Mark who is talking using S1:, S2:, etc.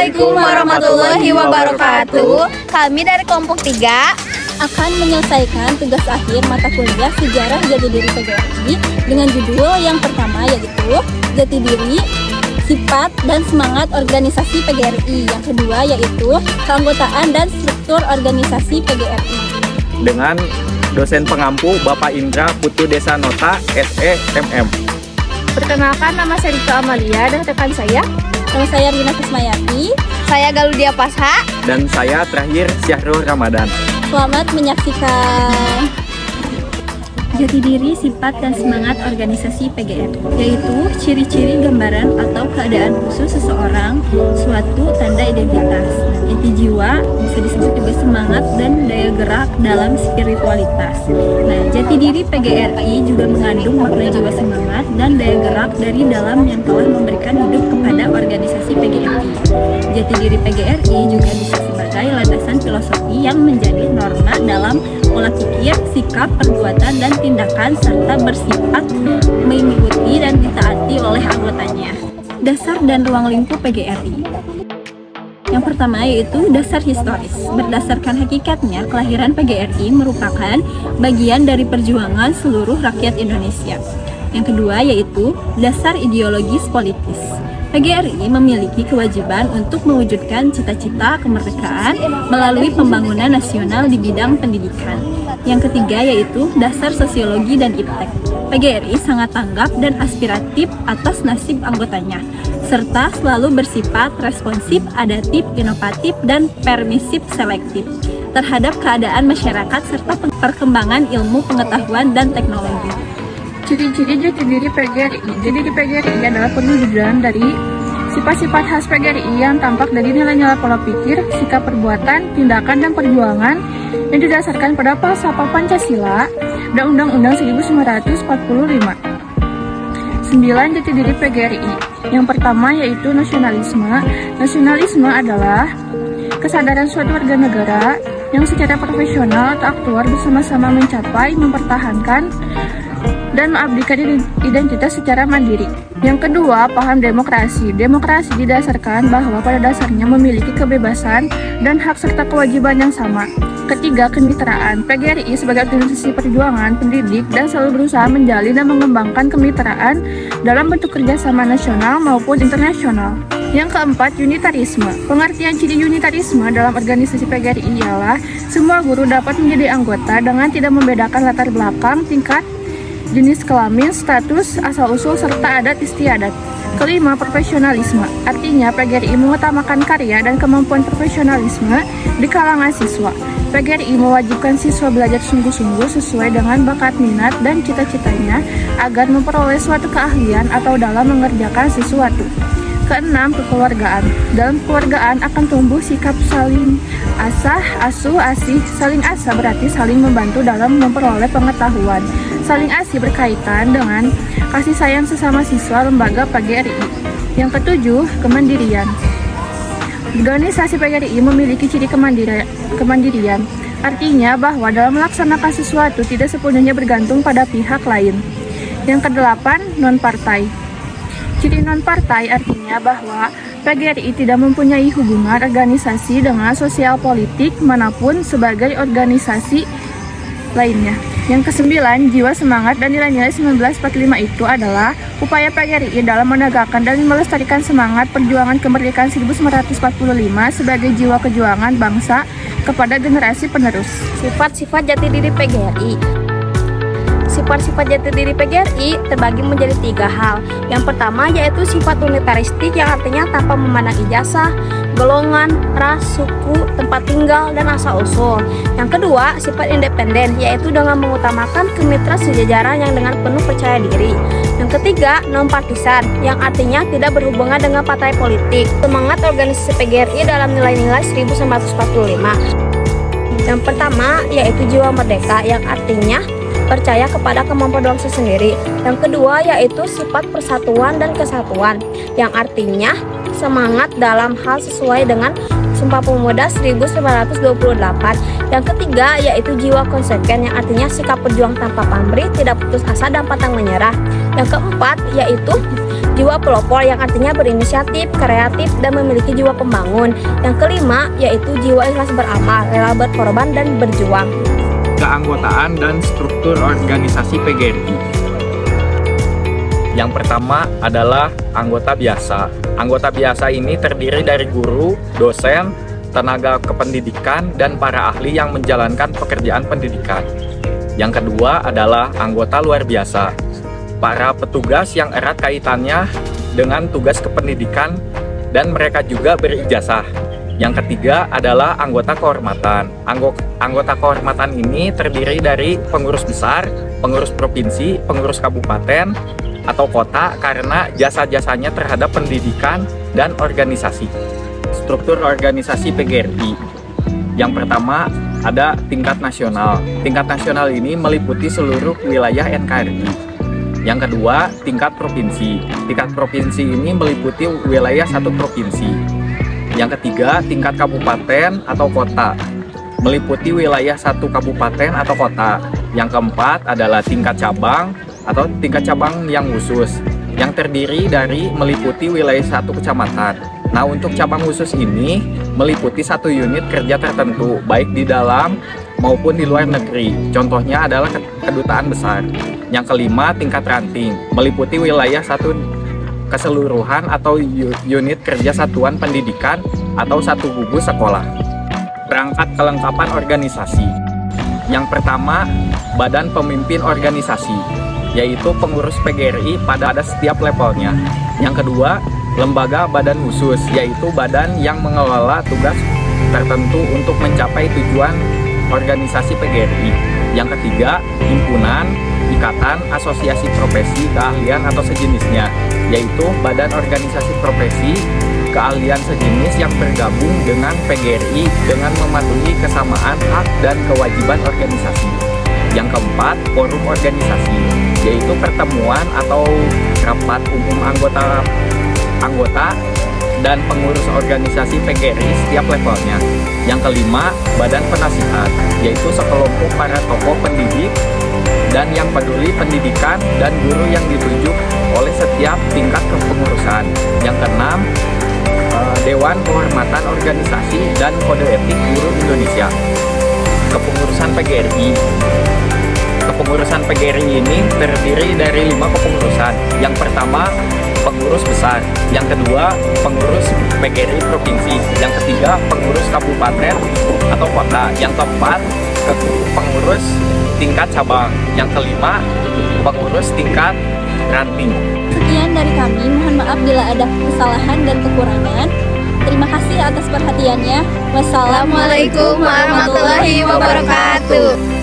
S1: Assalamualaikum warahmatullahi wabarakatuh. Kami dari kelompok 3
S2: akan menyelesaikan tugas akhir mata kuliah Sejarah Jati Diri PGRI dengan judul yang pertama yaitu Jati Diri, Sifat dan Semangat Organisasi PGRI. Yang kedua yaitu Keanggotaan dan Struktur Organisasi PGRI.
S3: Dengan dosen pengampu Bapak Indra Putu Desanota, SE, MM.
S1: Perkenalkan, nama saya Rika Amalia dan rekan saya.
S2: Nama saya Rina Kusmayati.
S1: Saya Galudia Pasha.
S3: Dan saya terakhir Syahrul Ramadan.
S2: Selamat menyaksikan. Jati diri, sifat, dan semangat organisasi PGRI, yaitu ciri-ciri gambaran atau keadaan khusus seseorang, suatu tanda identitas. Inti jiwa bisa disebut juga semangat dan daya gerak dalam spiritualitas. Nah, jati diri PGRI juga mengandung makna jiwa semangat dan daya gerak dari dalam yang telah memberikan hidup kepada organisasi PGRI. Jati diri PGRI juga bisa sebagai landasan filosofi yang menjadi norma dalam pola pikir, sikap, perbuatan, dan tindakan serta bersifat mengikuti dan ditaati oleh anggotanya. Dasar dan ruang lingkup PGRI. Yang pertama yaitu dasar historis. Berdasarkan hakikatnya, kelahiran PGRI merupakan bagian dari perjuangan seluruh rakyat Indonesia. Yang kedua yaitu dasar ideologis politis. PGRI memiliki kewajiban untuk mewujudkan cita-cita kemerdekaan melalui pembangunan nasional di bidang pendidikan. Yang ketiga yaitu dasar sosiologi dan iptek. PGRI sangat tanggap dan aspiratif atas nasib anggotanya, serta selalu bersifat responsif, adaptif, inovatif, dan permisif selektif terhadap keadaan masyarakat serta perkembangan ilmu pengetahuan dan teknologi.
S4: Ciri-ciri jati diri PGRI. Jati diri PGRI adalah perwujudan dari sifat-sifat khas PGRI yang tampak dari nilai-nilai pola pikir, sikap perbuatan, tindakan, dan perjuangan yang didasarkan pada falsafah Pancasila dan Undang-Undang 1945. 9 jati diri PGRI. Yang pertama yaitu nasionalisme. Nasionalisme adalah kesadaran suatu warga negara yang secara profesional atau aktuar bersama-sama mencapai, mempertahankan, dan mengabdikan identitas secara mandiri. Yang kedua, paham demokrasi. Demokrasi didasarkan bahwa pada dasarnya memiliki kebebasan dan hak serta kewajiban yang sama. Ketiga, kemitraan. PGRI sebagai organisasi perjuangan, pendidik, dan selalu berusaha menjalin dan mengembangkan kemitraan dalam bentuk kerjasama nasional maupun internasional. Yang keempat, unitarisme. Pengertian ciri unitarisme dalam organisasi PGRI ialah semua guru dapat menjadi anggota dengan tidak membedakan latar belakang, tingkat, jenis kelamin, status, asal-usul, serta adat istiadat. Kelima, profesionalisme. Artinya, PGRI mengutamakan karya dan kemampuan profesionalisme di kalangan siswa. PGRI mewajibkan siswa belajar sungguh-sungguh sesuai dengan bakat minat dan cita-citanya agar memperoleh suatu keahlian atau dalam mengerjakan sesuatu. Keenam, kekeluargaan. Dalam keluargaan akan tumbuh sikap saling asah, asuh, asih. Saling asah berarti saling membantu dalam memperoleh pengetahuan. Saling asih berkaitan dengan kasih sayang sesama siswa lembaga PGRI. Yang ketujuh, kemandirian. Organisasi PGRI memiliki ciri kemandirian. Artinya bahwa dalam melaksanakan sesuatu tidak sepenuhnya bergantung pada pihak lain. Yang kedelapan, non-partai. Ciri non-partai artinya bahwa PGRI tidak mempunyai hubungan organisasi dengan sosial politik manapun sebagai organisasi lainnya. Yang kesembilan, jiwa semangat dan nilai-nilai 1945 itu adalah upaya PGRI dalam menegakkan dan melestarikan semangat perjuangan kemerdekaan 1945 sebagai jiwa kejuangan bangsa kepada generasi penerus.
S1: Sifat-sifat jati diri PGRI. Sifat-sifat jati diri PGRI terbagi menjadi 3 hal. Yang pertama yaitu sifat unitaristik yang artinya tanpa memandang ijazah, golongan, ras, suku, tempat tinggal, dan asal-usul. Yang kedua, sifat independen, yaitu dengan mengutamakan kemitraan sejajaran yang dengan penuh percaya diri. Yang ketiga, non-partisan, yang artinya tidak berhubungan dengan partai politik. Semangat organisasi PGRI dalam nilai-nilai 1945. Yang pertama, yaitu jiwa merdeka, yang artinya percaya kepada kemampuan bangsa sendiri. Yang kedua, yaitu sifat persatuan dan kesatuan, yang artinya semangat dalam hal sesuai dengan Sumpah Pemuda 1928. Yang ketiga yaitu jiwa konsekuen, yang artinya sikap berjuang tanpa pamrih, tidak putus asa dan pantang menyerah. Yang keempat yaitu jiwa pelopor, yang artinya berinisiatif, kreatif, dan memiliki jiwa pembangun. Yang kelima yaitu jiwa ikhlas beramal, rela berkorban dan berjuang.
S3: Keanggotaan dan struktur organisasi PGRI. Yang pertama adalah anggota biasa. Anggota biasa ini terdiri dari guru, dosen, tenaga kependidikan, dan para ahli yang menjalankan pekerjaan pendidikan. Yang kedua adalah anggota luar biasa. Para petugas yang erat kaitannya dengan tugas kependidikan dan mereka juga berijazah. Yang ketiga adalah anggota kehormatan. Anggota kehormatan ini terdiri dari pengurus besar, pengurus provinsi, pengurus kabupaten atau kota karena jasa-jasanya terhadap pendidikan dan organisasi. Struktur organisasi PGRI. Yang pertama ada tingkat nasional. Tingkat nasional ini meliputi seluruh wilayah NKRI. Yang kedua, tingkat provinsi. Tingkat provinsi ini meliputi wilayah satu provinsi. Yang ketiga, tingkat kabupaten atau kota, meliputi wilayah satu kabupaten atau kota. Yang keempat adalah tingkat cabang atau tingkat cabang yang khusus, yang terdiri dari meliputi wilayah satu kecamatan. Nah, untuk cabang khusus ini meliputi satu unit kerja tertentu, baik di dalam maupun di luar negeri. Contohnya adalah kedutaan besar. Yang kelima, tingkat ranting, meliputi wilayah satu keseluruhan atau unit kerja satuan pendidikan atau satu gugus sekolah. Perangkat kelengkapan organisasi. Yang pertama, badan pemimpin organisasi, yaitu pengurus PGRI pada setiap levelnya. Yang kedua, lembaga badan khusus, yaitu badan yang mengelola tugas tertentu untuk mencapai tujuan organisasi PGRI. Yang ketiga, himpunan, ikatan, asosiasi profesi, keahlian atau sejenisnya, yaitu badan organisasi profesi, keahlian sejenis yang bergabung dengan PGRI dengan mematuhi kesamaan hak dan kewajiban organisasi. Yang keempat, forum organisasi, yaitu pertemuan atau rapat umum anggota dan pengurus organisasi PGRI setiap levelnya. Yang kelima, badan penasihat, yaitu sekelompok para tokoh pendidik dan yang peduli pendidikan dan guru yang ditunjuk oleh setiap tingkat kepengurusan. Yang keenam, Dewan Kehormatan Organisasi dan Kode Etik Guru Indonesia. Kepengurusan PGRI. Kepengurusan PGRI ini terdiri dari 5 kepengurusan. Yang pertama, pengurus besar. Yang kedua, pengurus PGRI provinsi. Yang ketiga, pengurus kabupaten atau kota. Yang keempat, pengurus tingkat cabang. Yang kelima, pengurus tingkat ranting.
S2: Sekian dari kami, mohon maaf bila ada kesalahan dan kekurangan. Terima kasih atas perhatiannya. Wassalamualaikum warahmatullahi wabarakatuh.